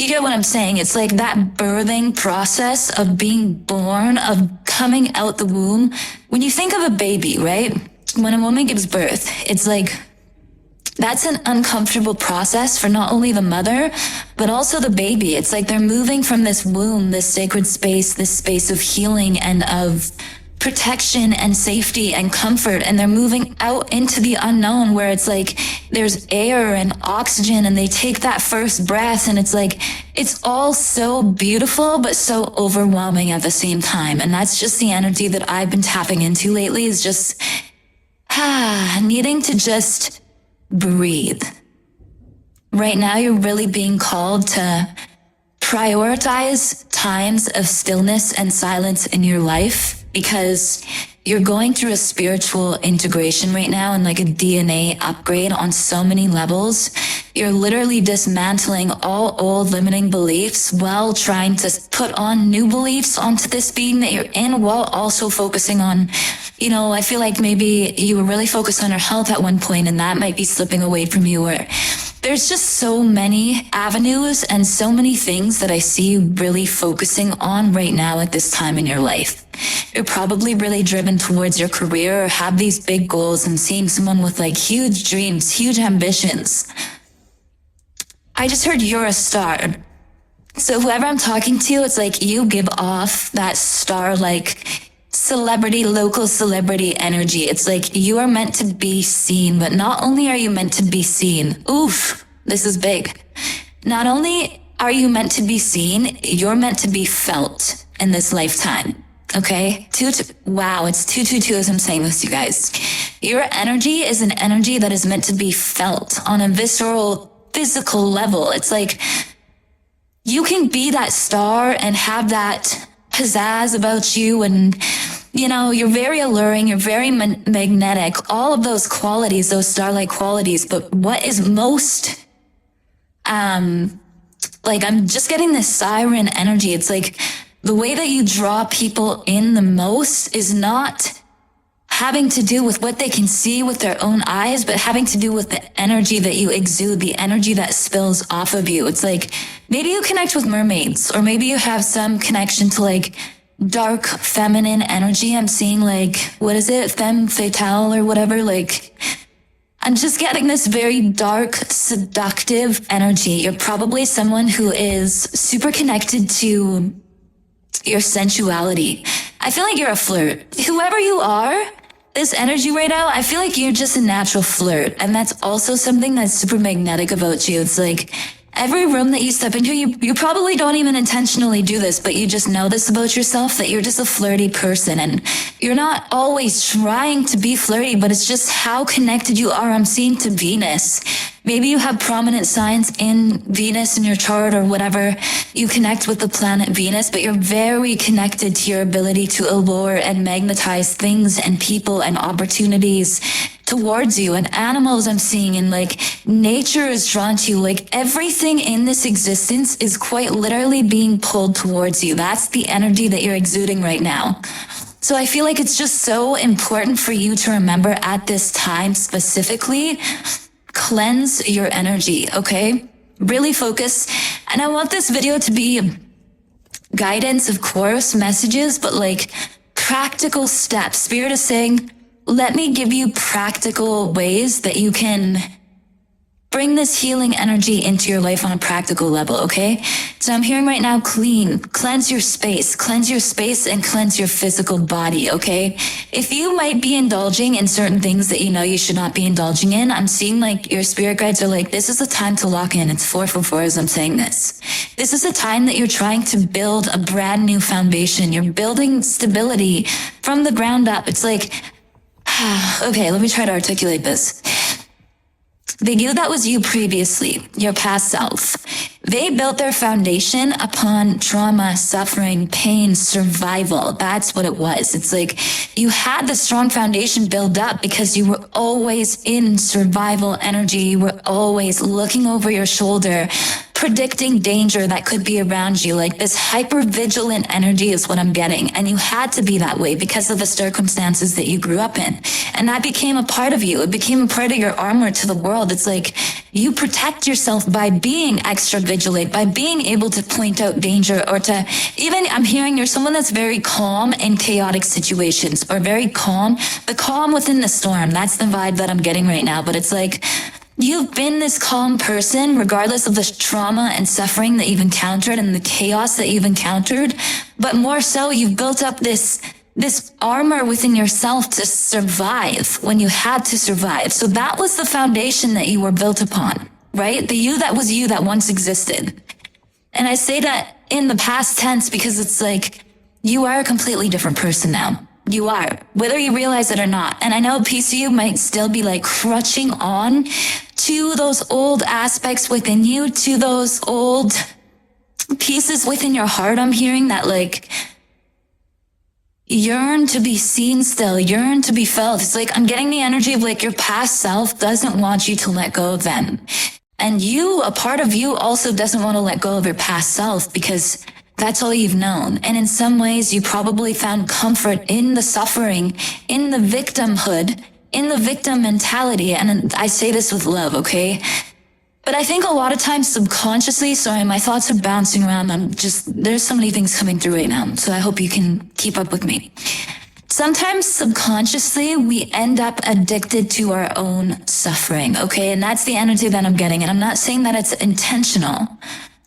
You get what I'm saying? It's like that birthing process of being born, of coming out the womb. When you think of a baby, right? When a woman gives birth, it's like, that's an uncomfortable process for not only the mother, but also the baby. It's like they're moving from this womb, this sacred space, this space of healing and of protection and safety and comfort, and they're moving out into the unknown where it's like there's air and oxygen, and they take that first breath, and it's like it's all so beautiful but so overwhelming at the same time. And that's just the energy that I've been tapping into lately, is just needing to just breathe. Right now you're really being called to prioritize times of stillness and silence in your life, because you're going through a spiritual integration right now and like a DNA upgrade on so many levels. You're literally dismantling all old limiting beliefs while trying to put on new beliefs onto this being that you're in, while also focusing on, you know, I feel like maybe you were really focused on your health at one point and that might be slipping away from you, or there's just so many avenues and so many things that I see you really focusing on right now at this time in your life. You're probably really driven towards your career or have these big goals and seeing someone with like huge dreams, huge ambitions. I just heard you're a star. So whoever I'm talking to, it's like you give off that star-like celebrity, local celebrity energy. It's like you are meant to be seen, but not only are you meant to be seen, oof, this is big. Not only are you meant to be seen, you're meant to be felt in this lifetime. Okay? Wow, it's 222 as I'm saying this, you guys. Your energy is an energy that is meant to be felt on a visceral, physical level. It's like you can be that star and have that pizzazz about you, and you know, you're very alluring, you're very magnetic, all of those qualities, those star-like qualities. But what is most like, I'm just getting this siren energy. It's like the way that you draw people in the most is not having to do with what they can see with their own eyes, but having to do with the energy that you exude, the energy that spills off of you. It's like maybe you connect with mermaids, or maybe you have some connection to like dark feminine energy. I'm seeing like, what is it? Femme fatale or whatever. Like, I'm just getting this very dark, seductive energy. You're probably someone who is super connected to your sensuality. I feel like you're a flirt. Whoever you are, this energy right now, I feel like you're just a natural flirt. And that's also something that's super magnetic about you. It's like every room that you step into, you probably don't even intentionally do this, but you just know this about yourself, that you're just a flirty person. And you're not always trying to be flirty, but it's just how connected you are. I'm seeing to Venus. Maybe you have prominent signs in Venus in your chart or whatever. You connect with the planet Venus, but you're very connected to your ability to allure and magnetize things and people and opportunities towards you. And animals I'm seeing, and like nature is drawn to you. Like everything in this existence is quite literally being pulled towards you. That's the energy that you're exuding right now. So I feel like it's just so important for you to remember at this time specifically, cleanse your energy, okay? Really focus. And I want this video to be guidance, of course, messages, but like practical steps. Spirit is saying, let me give you practical ways that you can bring this healing energy into your life on a practical level, okay? So I'm hearing right now, cleanse your space and cleanse your physical body, okay? If you might be indulging in certain things that you know you should not be indulging in, I'm seeing like your spirit guides are like, this is the time to lock in. It's 444 as I'm saying this. This is the time that you're trying to build a brand new foundation. You're building stability from the ground up. It's like, okay, let me try to articulate this. The you that was you previously, your past self, they built their foundation upon trauma, suffering, pain, survival. That's what it was. It's like you had the strong foundation built up because you were always in survival energy. You were always looking over your shoulder, predicting danger that could be around you. Like this hyper vigilant energy is what I'm getting. And you had to be that way because of the circumstances that you grew up in. And that became a part of you. It became a part of your armor to the world. It's like you protect yourself by being extra vigilant, by being able to point out danger, or to even, I'm hearing you're someone that's very calm in chaotic situations, or very calm, the calm within the storm. That's the vibe that I'm getting right now. But it's like, you've been this calm person regardless of the trauma and suffering that you've encountered and the chaos that you've encountered. But more so, you've built up this armor within yourself to survive when you had to survive. So that was the foundation that you were built upon, right? The you that was you that once existed. And I say that in the past tense because it's like, you are a completely different person now. You are, whether you realize it or not. And I know a piece of you might still be like crutching on to those old aspects within you, to those old pieces within your heart. I'm hearing that like yearn to be seen still, yearn to be felt. It's like I'm getting the energy of like your past self doesn't want you to let go of them. And you, a part of you also doesn't want to let go of your past self because that's all you've known. And in some ways, you probably found comfort in the suffering, in the victimhood, in the victim mentality. And I say this with love, okay? But I think a lot of times subconsciously, sorry, my thoughts are bouncing around. There's so many things coming through right now. So I hope you can keep up with me. Sometimes subconsciously, we end up addicted to our own suffering, okay? And that's the energy that I'm getting. And I'm not saying that it's intentional.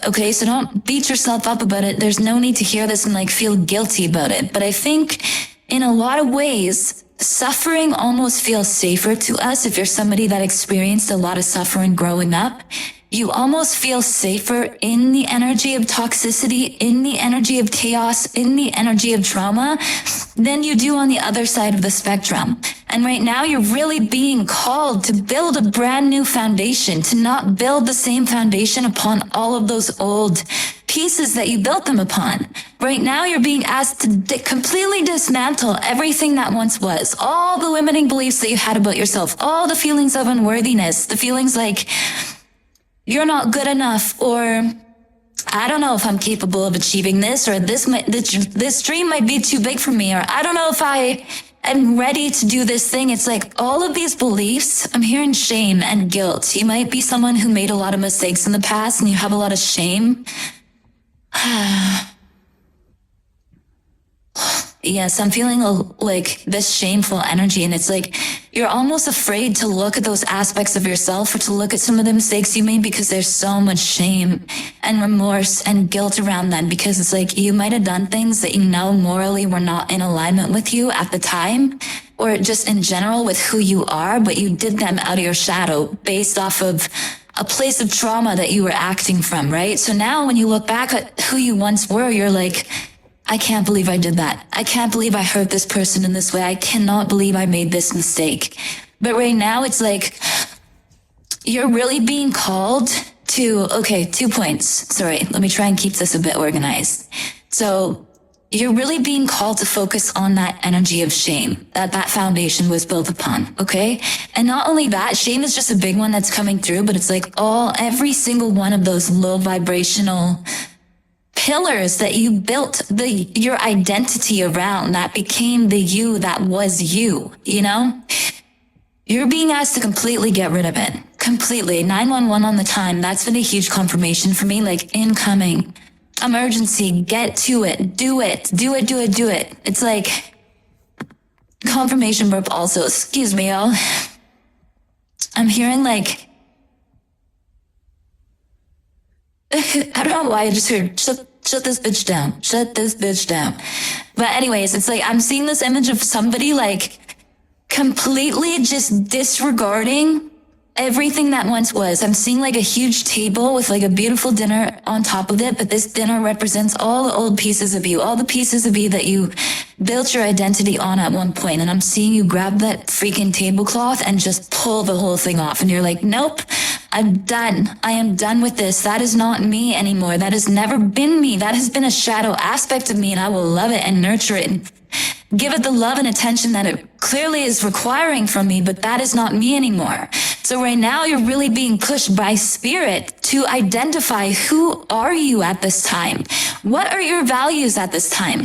Okay, so don't beat yourself up about it. There's no need to hear this and like feel guilty about it. But I think in a lot of ways, suffering almost feels safer to us. If you're somebody that experienced a lot of suffering growing up, you almost feel safer in the energy of toxicity, in the energy of chaos, in the energy of trauma than you do on the other side of the spectrum. And right now you're really being called to build a brand new foundation, to not build the same foundation upon all of those old pieces that you built them upon. Right now you're being asked to completely dismantle everything that once was, all the limiting beliefs that you had about yourself, all the feelings of unworthiness, the feelings like you're not good enough, or I don't know if I'm capable of achieving this, or this dream might be too big for me, or I don't know if I am ready to do this thing. It's like all of these beliefs, I'm hearing shame and guilt. You might be someone who made a lot of mistakes in the past and you have a lot of shame. Yes, I'm feeling like this shameful energy, and it's like you're almost afraid to look at those aspects of yourself or to look at some of the mistakes you made because there's so much shame and remorse and guilt around them, because it's like you might have done things that you know morally were not in alignment with you at the time, or just in general with who you are, but you did them out of your shadow based off of a place of trauma that you were acting from, right? So now when you look back at who you once were, you're like, I can't believe I did that. I can't believe I hurt this person in this way. I cannot believe I made this mistake. But right now it's like, you're really being called to, okay, 2 points. Sorry, let me try and keep this a bit organized. So you're really being called to focus on that energy of shame that foundation was built upon, okay? And not only that, shame is just a big one that's coming through, but it's like every single one of those low vibrational pillars that you built your identity around, that became the you that was you, you know? You're being asked to completely get rid of it. Completely. 911 on the time. That's been a huge confirmation for me, like incoming. Emergency. Get to it. Do it. Do it, do it, do it. It's like confirmation burp also. Excuse me, y'all. I'm hearing like, I don't know why I just heard, shut this bitch down. Shut this bitch down. But anyways, it's like, I'm seeing this image of somebody like completely just disregarding everything that once was. I'm seeing like a huge table with like a beautiful dinner on top of it, but this dinner represents all the old pieces of you, all the pieces of you that you built your identity on at one point. And I'm seeing you grab that freaking tablecloth and just pull the whole thing off. And you're like, nope, I'm done. I am done with this. That is not me anymore. That has never been me. That has been a shadow aspect of me, and I will love it and nurture it and give it the love and attention that it clearly is requiring from me, but that is not me anymore. So right now you're really being pushed by spirit to identify who are you at this time? What are your values at this time?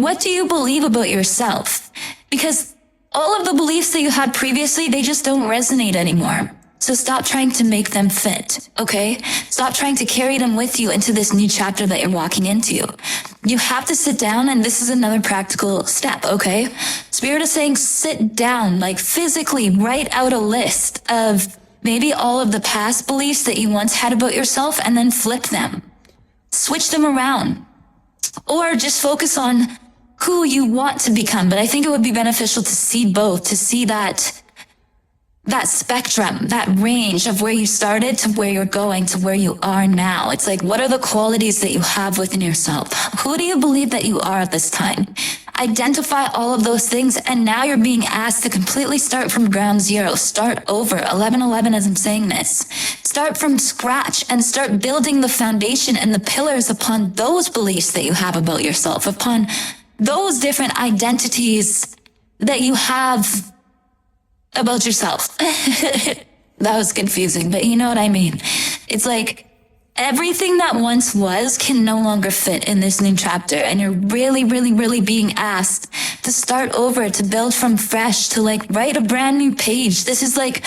What do you believe about yourself? Because all of the beliefs that you had previously, they just don't resonate anymore. So stop trying to make them fit, okay? Stop trying to carry them with you into this new chapter that you're walking into. You have to sit down, and this is another practical step, okay? Spirit is saying sit down, like physically write out a list of maybe all of the past beliefs that you once had about yourself, and then flip them. Switch them around. Or just focus on who you want to become. But I think it would be beneficial to see both, to see that spectrum, that range of where you started to where you're going to where you are now. It's like, what are the qualities that you have within yourself? Who do you believe that you are at this time? Identify all of those things, and now you're being asked to completely start from ground zero. Start over. 1111 as I'm saying this. Start from scratch and start building the foundation and the pillars upon those beliefs that you have about yourself, upon those different identities that you have about yourself. That was confusing, but you know what I mean. It's like everything that once was can no longer fit in this new chapter, and you're really, really, really being asked to start over, to build from fresh, to like write a brand new page. This is like,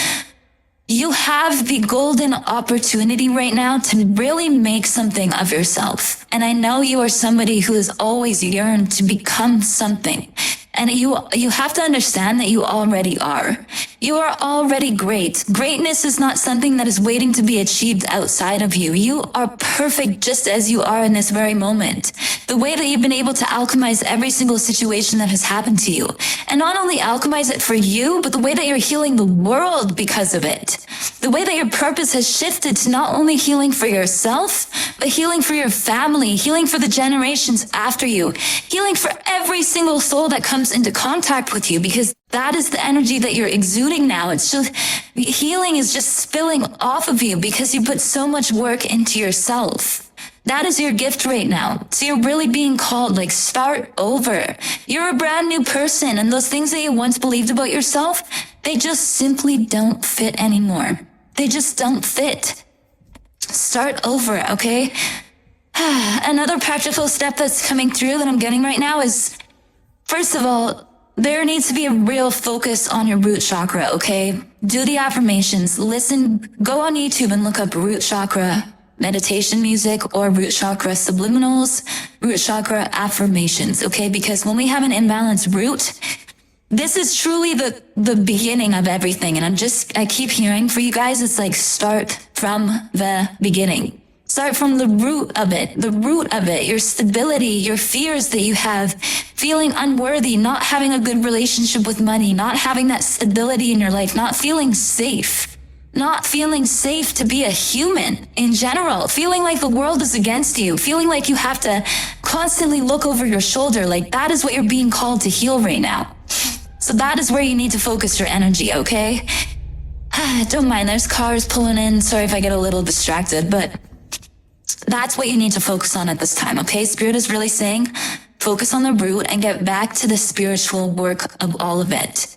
you have the golden opportunity right now to really make something of yourself. And I know you are somebody who has always yearned to become something. And you have to understand that you already are. You are already great. Greatness is not something that is waiting to be achieved outside of you. You are perfect just as you are in this very moment. The way that you've been able to alchemize every single situation that has happened to you. And not only alchemize it for you, but the way that you're healing the world because of it. The way that your purpose has shifted to not only healing for yourself, but healing for your family, healing for the generations after you, healing for every single soul that comes into contact with you, because that is the energy that you're exuding now. It's just, healing is just spilling off of you because you put so much work into yourself. That is your gift right now. So you're really being called, like, start over. You're a brand new person, and those things that you once believed about yourself, they just simply don't fit anymore. They just don't fit. Start over, okay? Another practical step that's coming through that I'm getting right now is, first of all, there needs to be a real focus on your root chakra, okay? Do the affirmations. Listen, go on YouTube and look up root chakra meditation music or root chakra subliminals, root chakra affirmations, okay? Because when we have an imbalanced root, this is truly the beginning of everything. And I keep hearing for you guys, it's like start from the beginning. Start from the root of it, your stability, your fears that you have, feeling unworthy, not having a good relationship with money, not having that stability in your life, not feeling safe to be a human in general, feeling like the world is against you, feeling like you have to constantly look over your shoulder. Like, that is what you're being called to heal right now. So that is where you need to focus your energy, okay? Don't mind, there's cars pulling in. Sorry if I get a little distracted, but that's what you need to focus on at this time, okay? Spirit is really saying, focus on the root and get back to the spiritual work of all of it.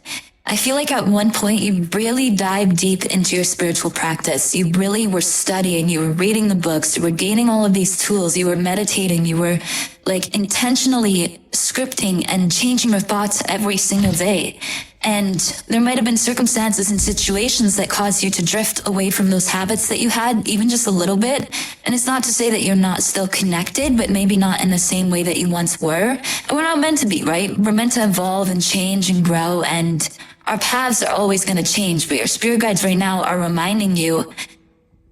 I feel like at one point you really dived deep into your spiritual practice. You really were studying, you were reading the books, you were gaining all of these tools, you were meditating, you were like intentionally scripting and changing your thoughts every single day. And there might have been circumstances and situations that caused you to drift away from those habits that you had, even just a little bit. And it's not to say that you're not still connected, but maybe not in the same way that you once were. And we're not meant to be, right? We're meant to evolve and change and grow, and our paths are always going to change. But your spirit guides right now are reminding you,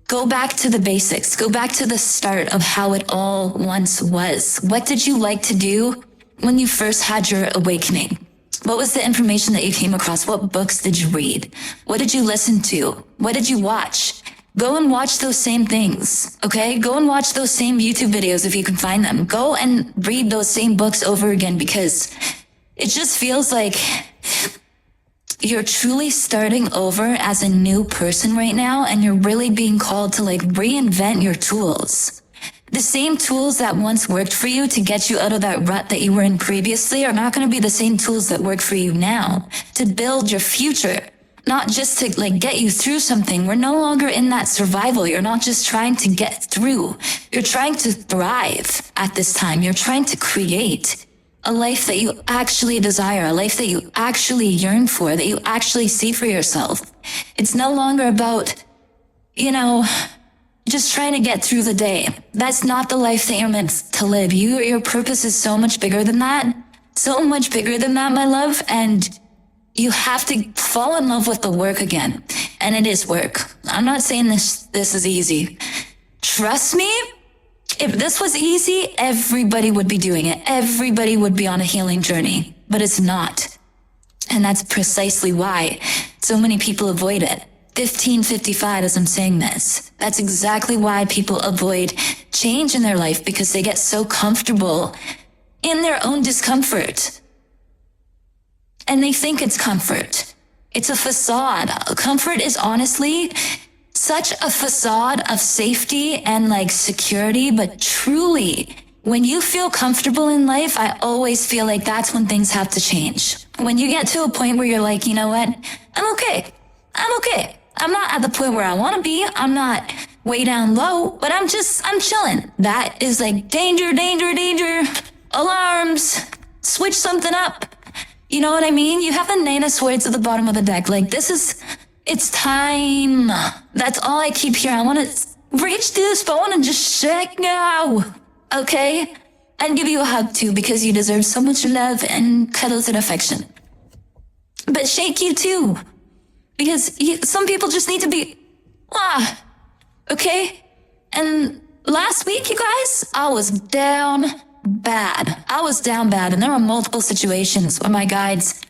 go back to the basics. Go back to the start of how it all once was. What did you like to do when you first had your awakening? What was the information that you came across? What books did you read? What did you listen to? What did you watch? Go and watch those same things, okay? Go and watch those same YouTube videos if you can find them. Go and read those same books over again, because it just feels like you're truly starting over as a new person right now, and you're really being called to like reinvent your tools. The same tools that once worked for you to get you out of that rut that you were in previously are not going to be the same tools that work for you now to build your future. Not just to like get you through something. We're no longer in that survival. You're not just trying to get through. You're trying to thrive at this time. You're trying to create a life that you actually desire, a life that you actually yearn for, that you actually see for yourself. It's no longer about, just trying to get through the day. That's not the life that you're meant to live. Your purpose is so much bigger than that. So much bigger than that, my love. And you have to fall in love with the work again. And it is work. I'm not saying this is easy. Trust me, if this was easy, everybody would be doing it. Everybody would be on a healing journey. But it's not. And that's precisely why so many people avoid it. 1555 as I'm saying this. That's exactly why people avoid change in their life, because they get so comfortable in their own discomfort. And they think it's comfort. It's a facade. Comfort is honestly such a facade of safety and like security, but truly, when you feel comfortable in life, I always feel like that's when things have to change. When you get to a point where you're like, you know what? I'm okay. I'm not at the point where I want to be. I'm not way down low, but I'm chilling. That is like danger, alarms, switch something up. You know what I mean? You have the Nine of Swords at the bottom of the deck. Like, it's time. That's all I keep hearing. I want to reach through this phone and just shake now. Okay? And give you a hug too, because you deserve so much love and cuddles and affection. But shake you too. Because some people just need to be, okay? And last week, you guys, I was down bad. And there were multiple situations where my guides,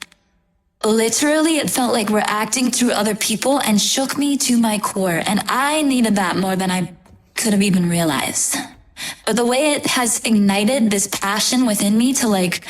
literally, it felt like we're acting through other people and shook me to my core. And I needed that more than I could have even realized. But the way it has ignited this passion within me to like,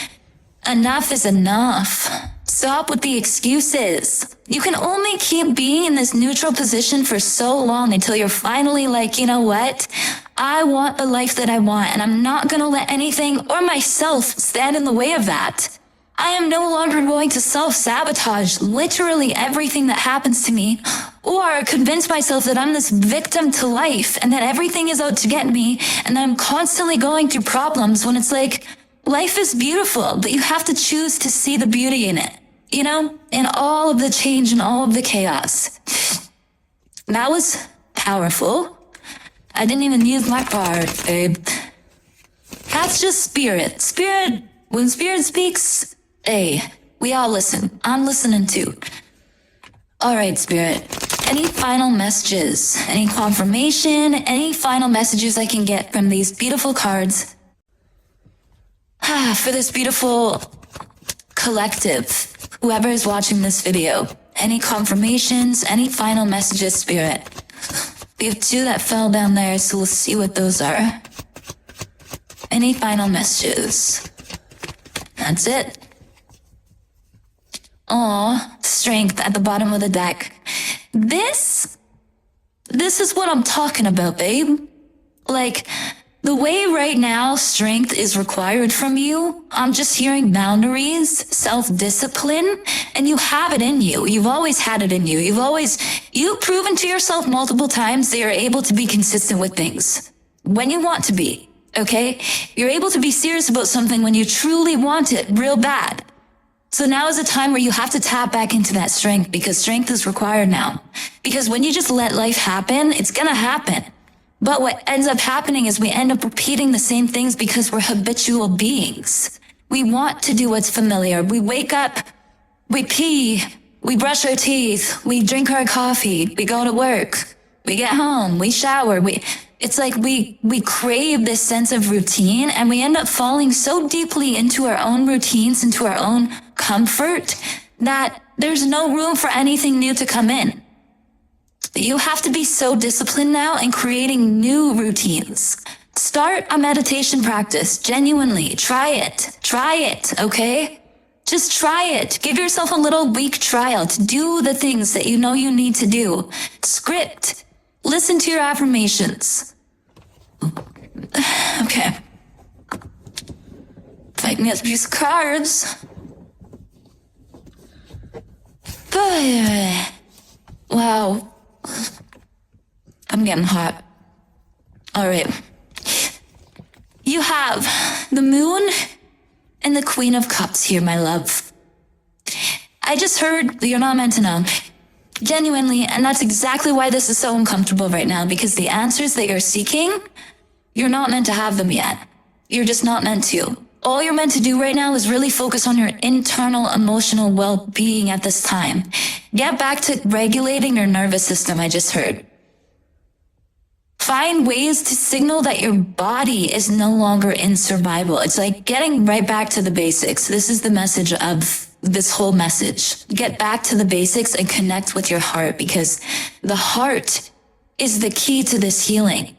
enough is enough. Stop with the excuses. You can only keep being in this neutral position for so long until you're finally like, you know what? I want the life that I want, and I'm not going to let anything or myself stand in the way of that. I am no longer going to self-sabotage literally everything that happens to me, or convince myself that I'm this victim to life and that everything is out to get me and that I'm constantly going through problems, when it's like, life is beautiful, but you have to choose to see the beauty in it, in all of the change and all of the chaos. That was powerful. I didn't even use my card, babe. That's just spirit. When spirit speaks, hey, we all listen. I'm listening too. All right, spirit. Any final messages? Any confirmation? Any final messages I can get from these beautiful cards? For this beautiful collective, whoever is watching this video. Any confirmations? Any final messages, spirit? We have two that fell down there, so we'll see what those are. Any final messages? That's it. Aw, strength at the bottom of the deck. This is what I'm talking about, babe. Like, the way right now strength is required from you, I'm just hearing boundaries, self-discipline, and you have it in you. You've always had it in you. You've proven to yourself multiple times that you're able to be consistent with things when you want to be, okay? You're able to be serious about something when you truly want it real bad. So now is a time where you have to tap back into that strength, because strength is required now. Because when you just let life happen, it's gonna happen. But what ends up happening is we end up repeating the same things because we're habitual beings. We want to do what's familiar. We wake up, we pee, we brush our teeth, we drink our coffee, we go to work, we get home, we shower, it's like we crave this sense of routine, and we end up falling so deeply into our own routines, into our own comfort, that there's no room for anything new to come in. You have to be so disciplined now in creating new routines. Start a meditation practice, genuinely. Try it, okay? Just try it. Give yourself a little week trial to do the things that you know you need to do. Script. Listen to your affirmations. Okay. Fight me these cards. Wow. I'm getting hot. All right. You have the Moon and the Queen of Cups here, my love. I just heard that you're not meant to know. Genuinely, and that's exactly why this is so uncomfortable right now, because the answers that you're seeking, you're not meant to have them yet. You're just not meant to. All you're meant to do right now is really focus on your internal emotional well-being at this time. Get back to regulating your nervous system, I just heard. Find ways to signal that your body is no longer in survival. It's like getting right back to the basics. This is the message of this whole message. Get back to the basics and connect with your heart, because the heart is the key to this healing.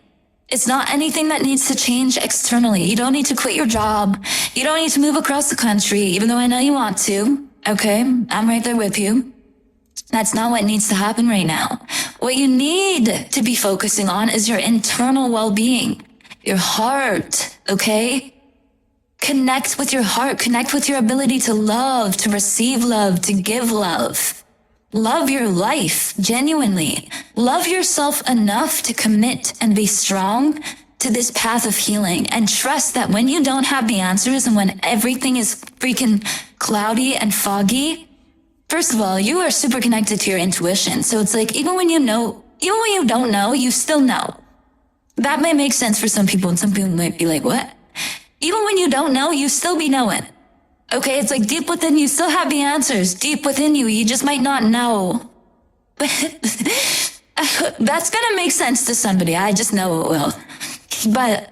It's not anything that needs to change externally. You don't need to quit your job. You don't need to move across the country, even though I know you want to. Okay, I'm right there with you. That's not what needs to happen right now. What you need to be focusing on is your internal well-being, your heart, okay? Connect with your heart. Connect with your ability to love, to receive love, to give love. Love your life, genuinely. Love yourself enough to commit and be strong to this path of healing. And trust that when you don't have the answers and when everything is freaking cloudy and foggy, first of all, you are super connected to your intuition. So it's like, even when you don't know, you still know. That may make sense for some people, and some people might be like, what? Even when you don't know, you still be knowing. Okay, it's like deep within you still have the answers. Deep within you, you just might not know. But that's gonna make sense to somebody. I just know it will. But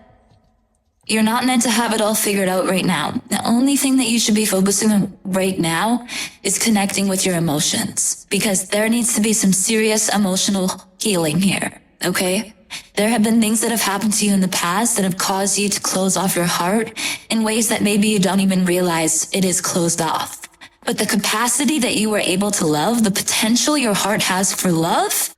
you're not meant to have it all figured out right now. The only thing that you should be focusing on right now is connecting with your emotions, because there needs to be some serious emotional healing here, okay? There have been things that have happened to you in the past that have caused you to close off your heart in ways that maybe you don't even realize it is closed off. But the capacity that you were able to love, the potential your heart has for love,